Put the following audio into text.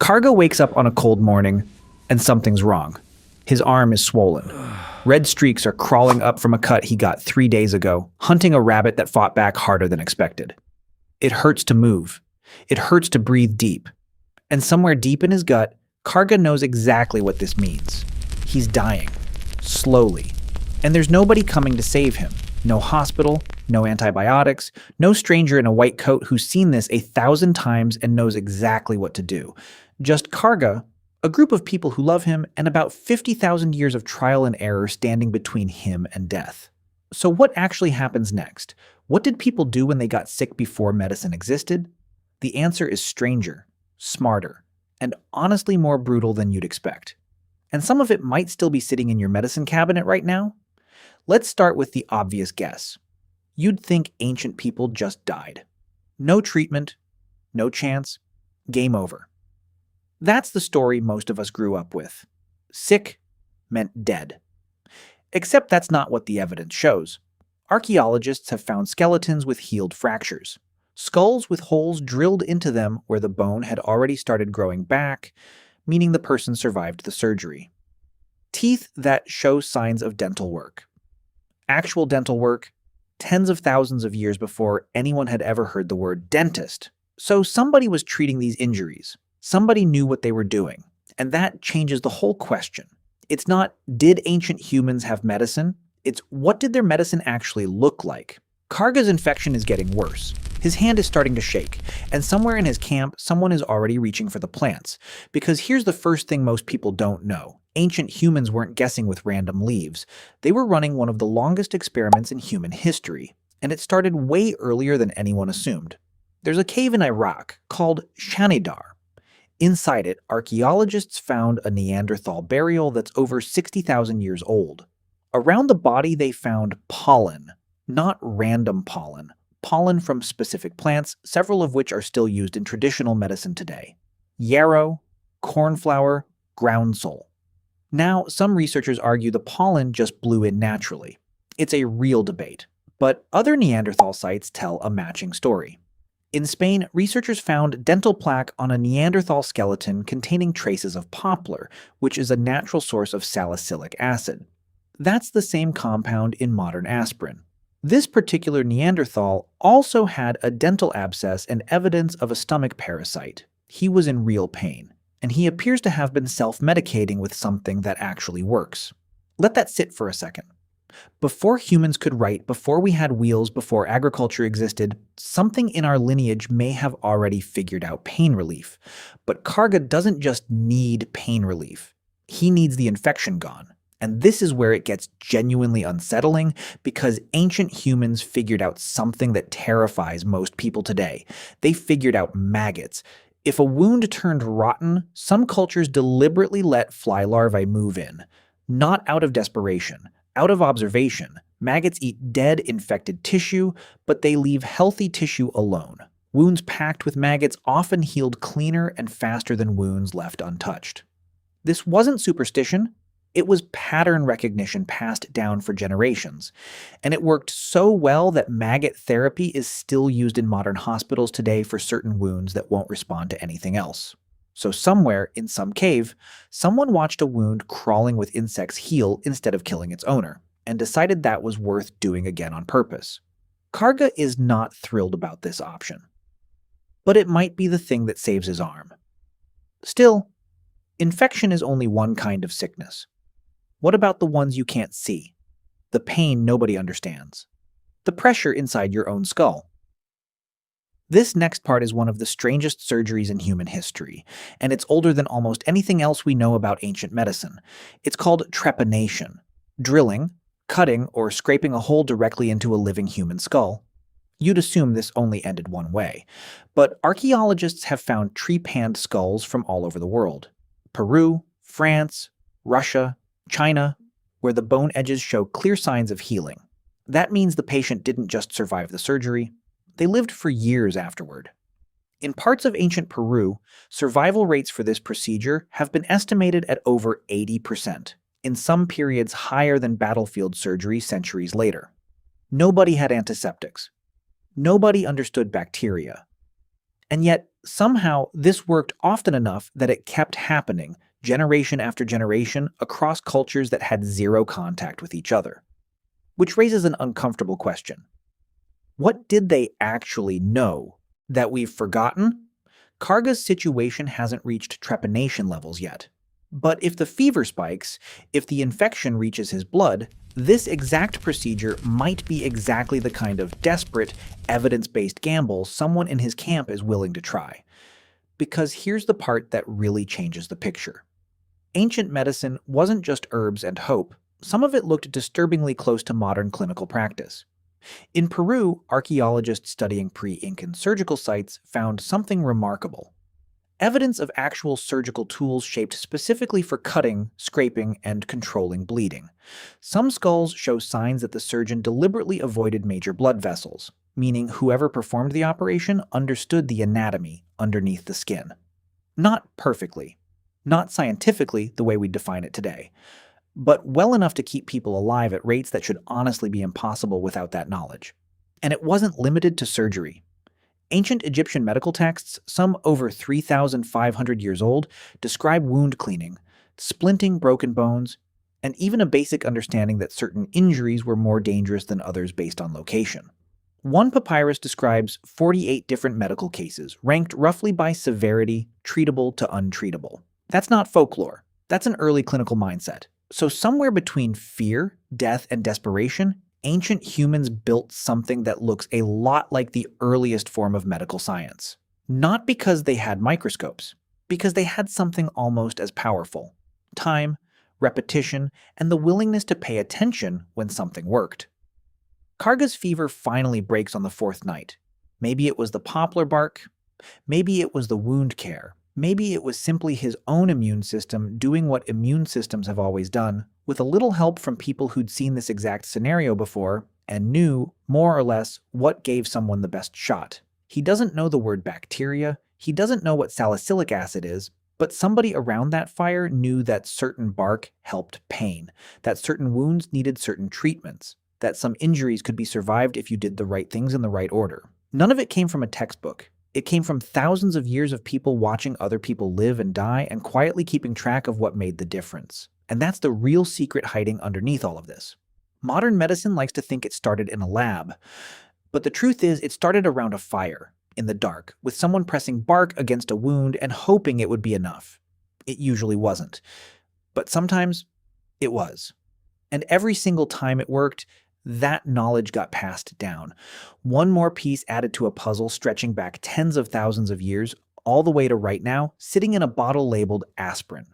Karga wakes up on a cold morning, and something's wrong. His arm is swollen. Red streaks are crawling up from a cut he got 3 days ago, hunting a rabbit that fought back harder than expected. It hurts to move. It hurts to breathe deep. And somewhere deep in his gut, Karga knows exactly what this means. He's dying. Slowly. And there's nobody coming to save him. No hospital, no antibiotics, no stranger in a white coat who's seen this 1,000 times and knows exactly what to do. Just Karga, a group of people who love him, and about 50,000 years of trial and error standing between him and death. So what actually happens next? What did people do when they got sick before medicine existed? The answer is stranger, smarter, and honestly more brutal than you'd expect. And some of it might still be sitting in your medicine cabinet right now. Let's start with the obvious guess. You'd think ancient people just died. No treatment, no chance, game over. That's the story most of us grew up with. Sick meant dead. Except that's not what the evidence shows. Archaeologists have found skeletons with healed fractures, skulls with holes drilled into them where the bone had already started growing back, meaning the person survived the surgery. Teeth that show signs of dental work. Actual dental work, tens of thousands of years before anyone had ever heard the word dentist. So somebody was treating these injuries. Somebody knew what they were doing. And that changes the whole question. It's not, did ancient humans have medicine? It's, what did their medicine actually look like? Karga's infection is getting worse. His hand is starting to shake, and somewhere in his camp, someone is already reaching for the plants. Because here's the first thing most people don't know. Ancient humans weren't guessing with random leaves. They were running one of the longest experiments in human history, and it started way earlier than anyone assumed. There's a cave in Iraq called Shanidar. Inside it, archaeologists found a Neanderthal burial that's over 60,000 years old. Around the body, they found pollen, not random pollen. Pollen from specific plants, several of which are still used in traditional medicine today. Yarrow, cornflower, groundsel. Now, some researchers argue the pollen just blew in naturally. It's a real debate. But other Neanderthal sites tell a matching story. In Spain, researchers found dental plaque on a Neanderthal skeleton containing traces of poplar, which is a natural source of salicylic acid. That's the same compound in modern aspirin. This particular Neanderthal also had a dental abscess and evidence of a stomach parasite. He was in real pain, and he appears to have been self-medicating with something that actually works. Let that sit for a second. Before humans could write, before we had wheels, before agriculture existed, something in our lineage may have already figured out pain relief. But Karga doesn't just need pain relief. He needs the infection gone. And this is where it gets genuinely unsettling, because ancient humans figured out something that terrifies most people today. They figured out maggots. If a wound turned rotten, some cultures deliberately let fly larvae move in. Not out of desperation. Out of observation, maggots eat dead, infected tissue, but they leave healthy tissue alone. Wounds packed with maggots often healed cleaner and faster than wounds left untouched. This wasn't superstition. It was pattern recognition passed down for generations. And it worked so well that maggot therapy is still used in modern hospitals today for certain wounds that won't respond to anything else. So somewhere, in some cave, someone watched a wound crawling with insects heal instead of killing its owner, and decided that was worth doing again on purpose. Karga is not thrilled about this option. But it might be the thing that saves his arm. Still, infection is only one kind of sickness. What about the ones you can't see? The pain nobody understands. The pressure inside your own skull. This next part is one of the strangest surgeries in human history, and it's older than almost anything else we know about ancient medicine. It's called trepanation, drilling, cutting, or scraping a hole directly into a living human skull. You'd assume this only ended one way, but archaeologists have found trepanned skulls from all over the world. Peru, France, Russia, China, where the bone edges show clear signs of healing. That means the patient didn't just survive the surgery. They lived for years afterward. In parts of ancient Peru, survival rates for this procedure have been estimated at over 80%, in some periods higher than battlefield surgery centuries later. Nobody had antiseptics. Nobody understood bacteria. And yet, somehow, this worked often enough that it kept happening, generation after generation, across cultures that had zero contact with each other. Which raises an uncomfortable question. What did they actually know that we've forgotten? Karga's situation hasn't reached trepanation levels yet. But if the fever spikes, if the infection reaches his blood, this exact procedure might be exactly the kind of desperate, evidence-based gamble someone in his camp is willing to try. Because here's the part that really changes the picture. Ancient medicine wasn't just herbs and hope. Some of it looked disturbingly close to modern clinical practice. In Peru, archaeologists studying pre-Incan surgical sites found something remarkable. Evidence of actual surgical tools shaped specifically for cutting, scraping, and controlling bleeding. Some skulls show signs that the surgeon deliberately avoided major blood vessels, meaning whoever performed the operation understood the anatomy underneath the skin. Not perfectly, not scientifically the way we define it today, but well enough to keep people alive at rates that should honestly be impossible without that knowledge. And it wasn't limited to surgery. Ancient Egyptian medical texts, some over 3,500 years old, describe wound cleaning, splinting broken bones, and even a basic understanding that certain injuries were more dangerous than others based on location. One papyrus describes 48 different medical cases, ranked roughly by severity, treatable to untreatable. That's not folklore. That's an early clinical mindset. So somewhere between fear, death, and desperation, ancient humans built something that looks a lot like the earliest form of medical science. Not because they had microscopes, because they had something almost as powerful: time, repetition, and the willingness to pay attention when something worked. Karga's fever finally breaks on the fourth night. Maybe it was the poplar bark, maybe it was the wound care, maybe it was simply his own immune system doing what immune systems have always done, with a little help from people who'd seen this exact scenario before and knew, more or less, what gave someone the best shot. He doesn't know the word bacteria, he doesn't know what salicylic acid is, but somebody around that fire knew that certain bark helped pain, that certain wounds needed certain treatments, that some injuries could be survived if you did the right things in the right order. None of it came from a textbook. It came from thousands of years of people watching other people live and die and quietly keeping track of what made the difference. And that's the real secret hiding underneath all of this. Modern medicine likes to think it started in a lab, but the truth is it started around a fire, in the dark, with someone pressing bark against a wound and hoping it would be enough. It usually wasn't. But sometimes it was. And every single time it worked, that knowledge got passed down. One more piece added to a puzzle stretching back tens of thousands of years, all the way to right now, sitting in a bottle labeled aspirin.